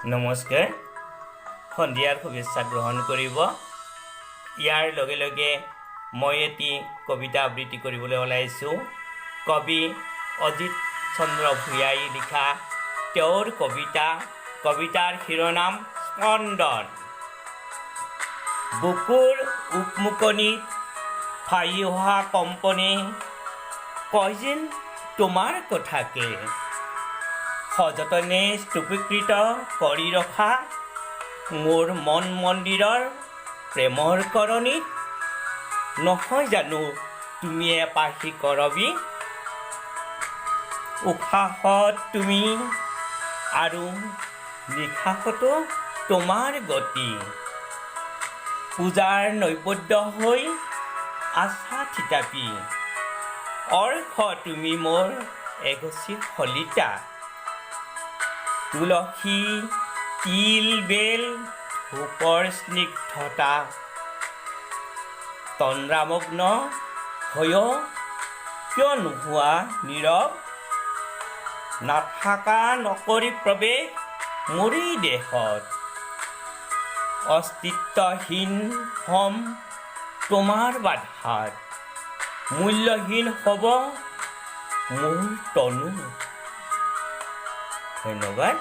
নমস্কাৰ সন্ধিয়াৰ শুভেচ্ছা গ্ৰহণ কৰিব ইয়াৰ লগে লগে মই এটি কবিতা আবৃত্তি কৰিবলৈ ওলাইছোঁ কবি অজিত চন্দ্ৰ ভূঞাই লিখা তেওঁৰ কবিতাৰ শিৰোনাম স্পন্দন বুকুৰ উকমুকনিত ফাই অহা কম্পনে কয় যেন তোমাৰ কথাকে সযতনে স্তূপীকৃত কৰি ৰখা মোৰ মন মন্দিৰৰ প্ৰেমৰ কৰণীত নহয় জানো তুমি এপাহি কৰবী উশাহত তুমি আৰু নিশাহতো তোমাৰ গতি পূজাৰ নৈবদ্য হৈ আশা থিতাপি অৰ্ঘ তুমি মোৰ এগছি শলিতা তুলসী তিল বেল ধূপৰ স্নিগ্ধতা তন্দ্ৰামগ্ন হৈ কিয় নোহোৱা নীৰৱ নাথাকা নকৰি প্ৰৱেশ মোৰেই দেশত অস্তিত্বহীন হম তোমাৰ বাধাত মূল্যহীন হ'ব মোৰ তনু ধন্যবাদ।